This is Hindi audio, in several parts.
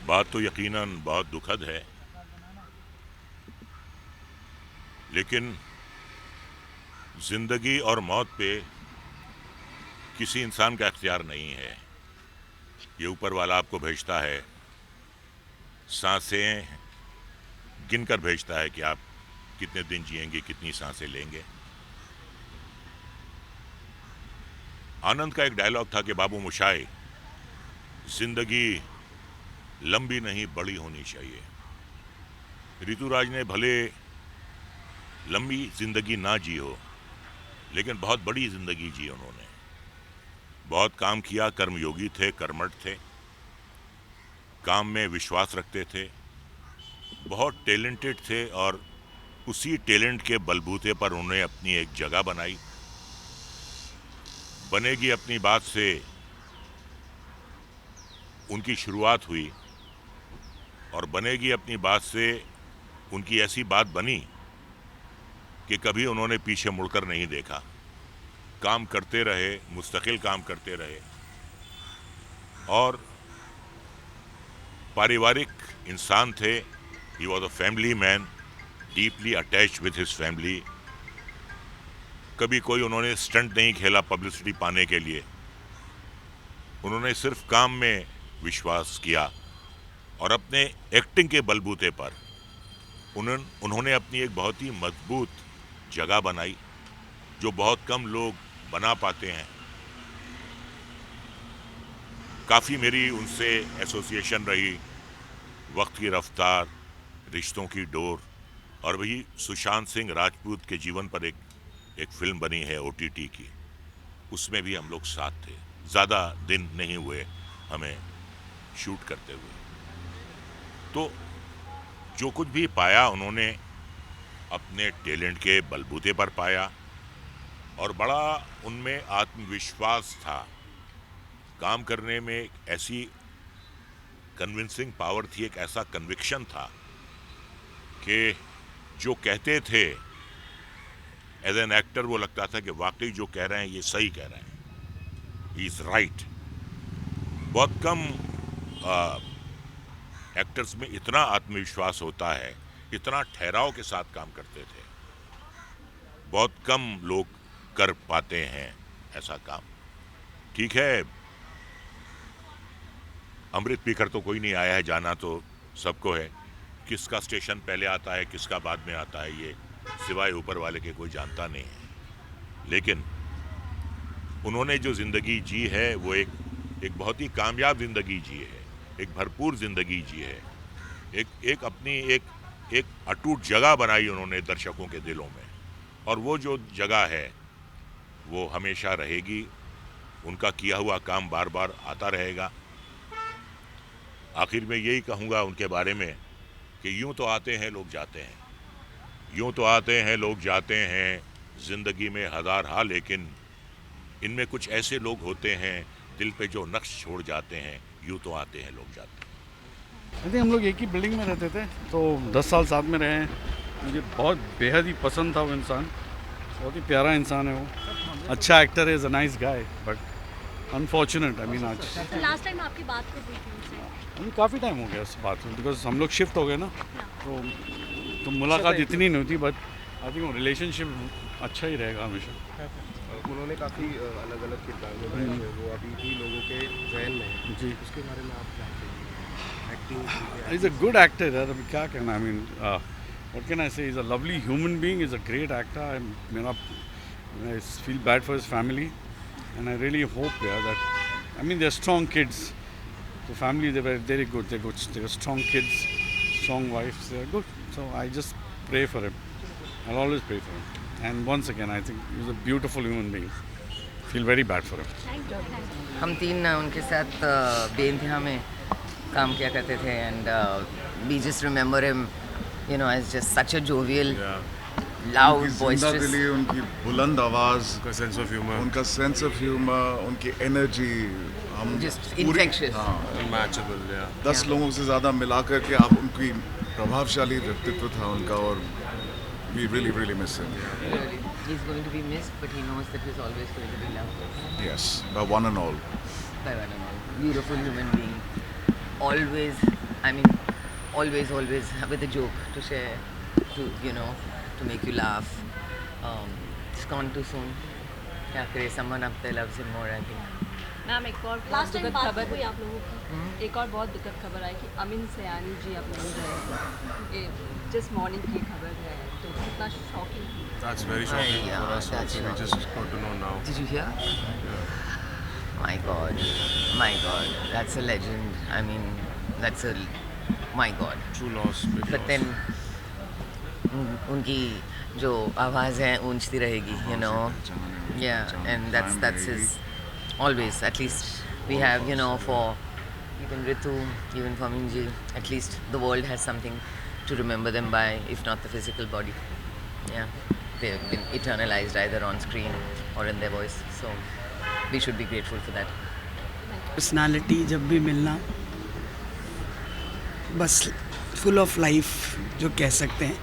बात तो यकीनन बहुत दुखद है, लेकिन जिंदगी और मौत पे किसी इंसान का इख्तियार नहीं है। ये ऊपर वाला आपको भेजता है, सांसें गिनकर भेजता है कि आप कितने दिन जिएंगे, कितनी सांसें लेंगे। आनंद का एक डायलॉग था कि बाबू मोशाय, जिंदगी लंबी नहीं बड़ी होनी चाहिए। ऋतुराज ने भले लंबी जिंदगी ना जी हो, लेकिन बहुत बड़ी जिंदगी जी उन्होंने। बहुत काम किया, कर्मयोगी थे, कर्मठ थे, काम में विश्वास रखते थे, बहुत टैलेंटेड थे और उसी टैलेंट के बलबूते पर उन्होंने अपनी एक जगह बनाई। बनेगी अपनी बात से उनकी शुरुआत हुई और बनेगी अपनी बात से उनकी ऐसी बात बनी कि कभी उन्होंने पीछे मुड़कर नहीं देखा। काम करते रहे, मुस्तकिल काम करते रहे और पारिवारिक इंसान थे। He was a family man, deeply attached with his family. कभी कोई उन्होंने स्टंट नहीं खेला पब्लिसिटी पाने के लिए। उन्होंने सिर्फ काम में विश्वास किया और अपने एक्टिंग के बलबूते पर उन्होंने अपनी एक बहुत ही मजबूत जगह बनाई, जो बहुत कम लोग बना पाते हैं। काफ़ी मेरी उनसे एसोसिएशन रही, वक्त की रफ्तार, रिश्तों की डोर, और वही सुशांत सिंह राजपूत के जीवन पर एक फिल्म बनी है OTT की, उसमें भी हम लोग साथ थे। ज़्यादा दिन नहीं हुए हमें शूट करते हुए। तो जो कुछ भी पाया उन्होंने अपने टैलेंट के बलबूते पर पाया और बड़ा उनमें आत्मविश्वास था। काम करने में एक ऐसी कन्विंसिंग पावर थी, एक ऐसा कन्विक्शन था कि जो कहते थे एज एन एक्टर वो लगता था कि वाकई जो कह रहे हैं ये सही कह रहे हैं, ही इज़ राइट। बहुत कम एक्टर्स में इतना आत्मविश्वास होता है, इतना ठहराव के साथ काम करते थे। बहुत कम लोग कर पाते हैं ऐसा काम। ठीक है, अमृत पीकर तो कोई नहीं आया है, जाना तो सबको है। किसका स्टेशन पहले आता है, किसका बाद में आता है, ये सिवाय ऊपर वाले के कोई जानता नहीं है। लेकिन उन्होंने जो ज़िंदगी जी है वो एक बहुत ही कामयाब ज़िंदगी जी है, एक भरपूर ज़िंदगी जी है। एक अपनी एक अटूट जगह बनाई उन्होंने दर्शकों के दिलों में, और वो जो जगह है वो हमेशा रहेगी। उनका किया हुआ काम बार बार आता रहेगा। आखिर में यही कहूँगा उनके बारे में कि यूँ तो आते हैं लोग जाते हैं, यूँ तो आते हैं लोग जाते हैं ज़िंदगी में हज़ार हाल, लेकिन इनमें कुछ ऐसे लोग होते हैं दिल पे जो नक्श छोड़ जाते हैं। यूँ तो आते हैं लोग जाते हैं। आई थिंक हम लोग एक ही बिल्डिंग में रहते थे, तो 10 साल साथ में रहे हैं। मुझे बहुत बेहद ही पसंद था वो इंसान, बहुत ही प्यारा इंसान है वो। अच्छा एक्टर है, is a nice guy, but unfortunate I mean आज लास्ट टाइम आपकी बात कब हुई थी उनसे? अभी काफ़ी टाइम हो गया उस बात में, बिकॉज हम लोग शिफ्ट हो गए ना, तो मुलाकात इतनी नहीं होती। बट आई थिंक वो रिलेशनशिप अच्छा ही रहेगा हमेशा। उन्होंने काफ़ी अलग अलग किरदार निभाए थे, वो अभी भी लोगों के जहन में है। जी, उसके बारे में आप क्या कहेंगे? Acting is a good actor यार। अभी क्या कहना, I mean what can I say, is a lovely human being, is a great actor. मेरा I feel bad for his family, and I really hope that I mean they're strong kids. The family, they were very good. They were strong kids, strong wives. They're good. So I just pray for him. I'll always pray for him. And once again, I think he's a beautiful human being. Feel very bad for him. Thank you. हम तीन उनके साथ बेइंतहा में काम किया करते थे, and we just remember him, you know, as just such a jovial, loud, उनकी बॉइस्टरस। जिंदा-दिली, उनकी बुलंद आवाज़, उनका सेंस ऑफ ह्यूमर उनका सेंस ऑफ ह्यूमर, उनकी एनर्जी, हम Just पूरी- infectious. हाँ, अनमैचेबल। 10 लोगों से ज़्यादा मिला करके आप उनकी प्रभावशाली व्यक्तित्व था उनका, और we really really miss him. He's going to be missed, but he knows that he's always going to be loved Yes, by one and all. by one and all. Beautiful human being, always I mean, always with a joke to share, to make you laugh. It's gone too soon. क्या करे, someone up there loves him more, I think. Ma'am एक और बहुत लास्ट टाइम दुखद बात खबर हुई आप लोगों की। एक और बहुत दुखद खबर आई कि अमीन सयानी जी अब नहीं रहे। जिस मॉर्निंग की खबर है तो कितना शॉकिंग थी। That's very shocking Yeah, for us that's also. We not- just got to know now. Did you hear? My God, that's a legend. I mean, my God. True loss, big But loss. then उनकी जो आवाज़ है ऊंचती रहेगी, you know. Yeah, and that's his always. At least we have, for even Ritu, even for Minji, at least the world has something to remember them by, if not the physical body. Yeah, they've been eternalized either on screen or in their voice. So we should be grateful for that. Personality जब भी मिलना बस फुल ऑफ लाइफ जो कह सकते हैं,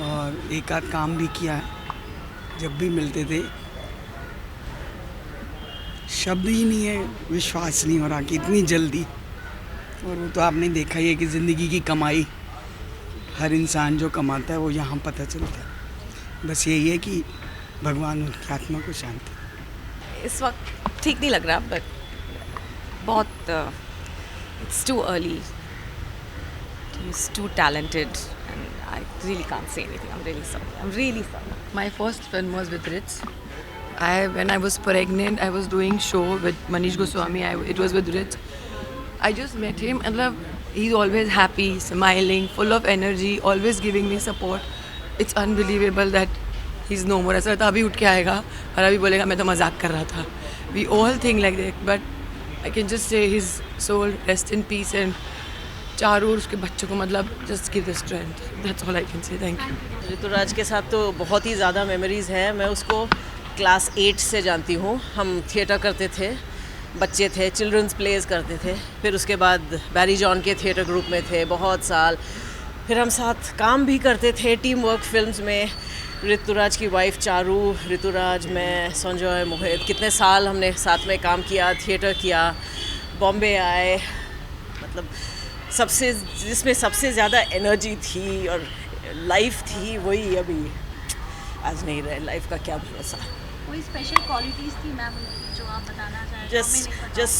और एक आध काम भी किया है। जब भी मिलते थे शब्द ही नहीं है, विश्वास नहीं हो रहा कि इतनी जल्दी। और वो तो आपने देखा ही है कि ज़िंदगी की कमाई हर इंसान जो कमाता है वो यहाँ पता चलता है। बस यही है कि भगवान उनकी आत्मा को शांति। इस वक्त ठीक नहीं लग रहा, बट बहुत it's too early. He is too talented and I really can't say anything. I am really sorry. My first film was with Ritz. When I was pregnant, I was doing show with Manish Goswami. It was with Ritz. I just met him and he's always happy, smiling, full of energy, always giving me support. It's unbelievable that he's no more. ऐसा लगता अभी उठ के आएगा और अभी बोलेगा मैं तो मजाक कर रहा था. We all think like that, but I can just say his soul rest in peace, and चारों और उसके बच्चों को मतलब just give the strength. That's all I can say. Thank you. Rituraj के साथ तो बहुत ही ज़्यादा मेमोरीज़ हैं। मैं उसको क्लास 8 से जानती हूँ। हम थिएटर करते थे, बच्चे थे, चिल्ड्रंस प्लेज करते थे। फिर उसके बाद बैरी जॉन के थिएटर ग्रुप में थे बहुत साल। फिर हम साथ काम भी करते थे टीम वर्क फिल्म्स में। ऋतुराज की वाइफ चारू, ऋतुराज, मैं, संजय, मोहित, कितने साल हमने साथ में काम किया, थिएटर किया, बॉम्बे आए। मतलब सबसे जिसमें सबसे ज़्यादा एनर्जी थी और लाइफ थी वही अभी आज नहीं रहे। लाइफ का क्या भरोसा। कोई स्पेशल क्वालिटीज़ थी मैम उनकी जो आप बताना चाहें? just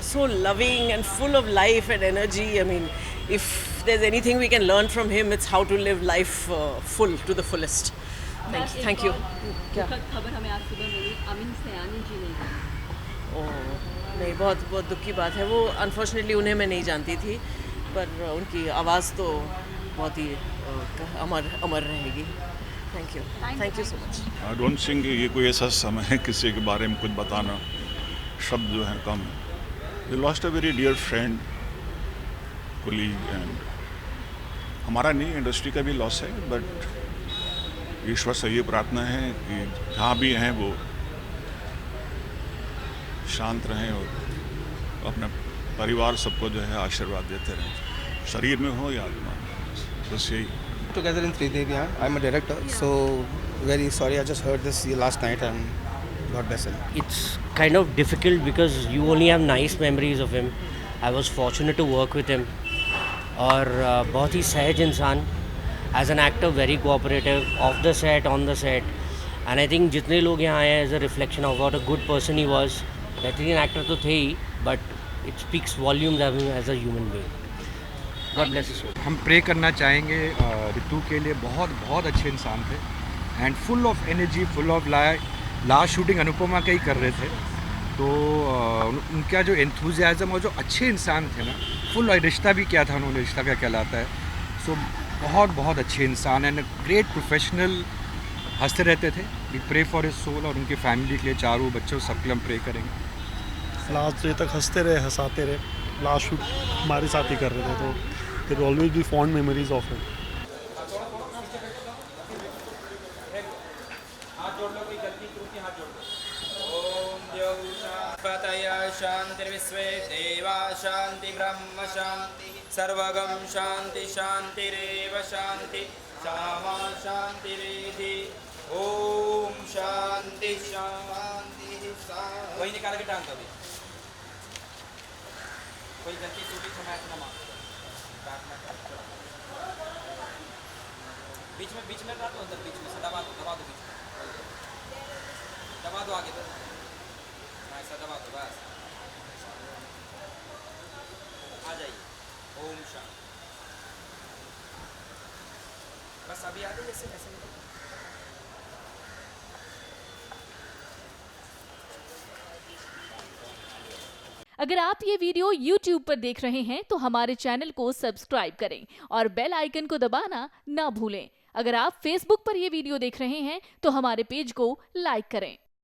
so loving and full of life and energy. I mean, if there's anything we can learn from him, it's how to live life full to the fullest. Thank you. क्या खबर हमें आज सुबह मिली, अमीन सयानी जी नहीं। ओह नहीं, बहुत बहुत दुख की बात है। वो अनफॉर्चुनेटली उन्हें मैं नहीं जानती थी, पर उनकी आवाज़ तो बहुत ही अमर रहेगी। Thank you so much. I don't think ये कोई ऐसा समय है किसी के बारे में कुछ बताना, शब्द जो हैं कम है। We lost a very dear friend, colleague, and हमारा नहीं, इंडस्ट्री का भी लॉस है। बट ईश्वर से ये प्रार्थना है कि जहाँ भी हैं वो शांत रहें और अपने परिवार सबको जो है आशीर्वाद देते रहें, शरीर में हो या आत्मा में। बस यही। Together in Sridevi, I'm a director, so very sorry. I just heard this last night, and God bless him. It's kind of difficult because you only have nice memories of him. I was fortunate to work with him. और बहुत ही सहज इंसान, as an actor very cooperative, off the set, on the set, and I think जितने लोग यहाँ आए हैं as a reflection of what a good person he was. बेहतरीन एक्टर तो थे ही, but it speaks volumes of him as a human being. God bless you. हम प्रे करना चाहेंगे ऋतु के लिए। बहुत बहुत अच्छे इंसान थे and full of energy, full of last shooting Anupama का ही कर रहे थे, तो उनका जो एंथुजियाज्म और जो अच्छे इंसान थे ना, फुल रिश्ता भी किया था उन्होंने, रिश्ता क्या कहलाता है। सो बहुत बहुत अच्छे इंसान एंड ग्रेट प्रोफेशनल, हंसते रहते थे। We pray for his soul और उनकी फैमिली के लिए, चारों बच्चों सबके हम प्रे करेंगे। लास्ट डे तक हंसते रहे, हंसाते रहे। लास्ट शूट हमारे साथ ही कर रहे थे, तो there will always be fond memories of him. शांति विश्वे देवा शांति ब्रह्म शांति सर्वगम शांति शांतिरेव शांति सामा शांतिरेधि। ओम शांति शांति। वही निकाल के टांग दो। कोई गलती टूटी तो मैं प्रार्थना करो। बीच में डाल दो, अंदर बीच में से दबा दो बीच में, दबा दो आगे तो ऐसा दबा दो बस, आ जाइए। ओम शांति। बस अभी आ जाइए ऐसे ऐसे। अगर आप ये वीडियो YouTube पर देख रहे हैं तो हमारे चैनल को सब्सक्राइब करें और बेल आइकन को दबाना ना भूलें। अगर आप Facebook पर ये वीडियो देख रहे हैं तो हमारे पेज को लाइक करें।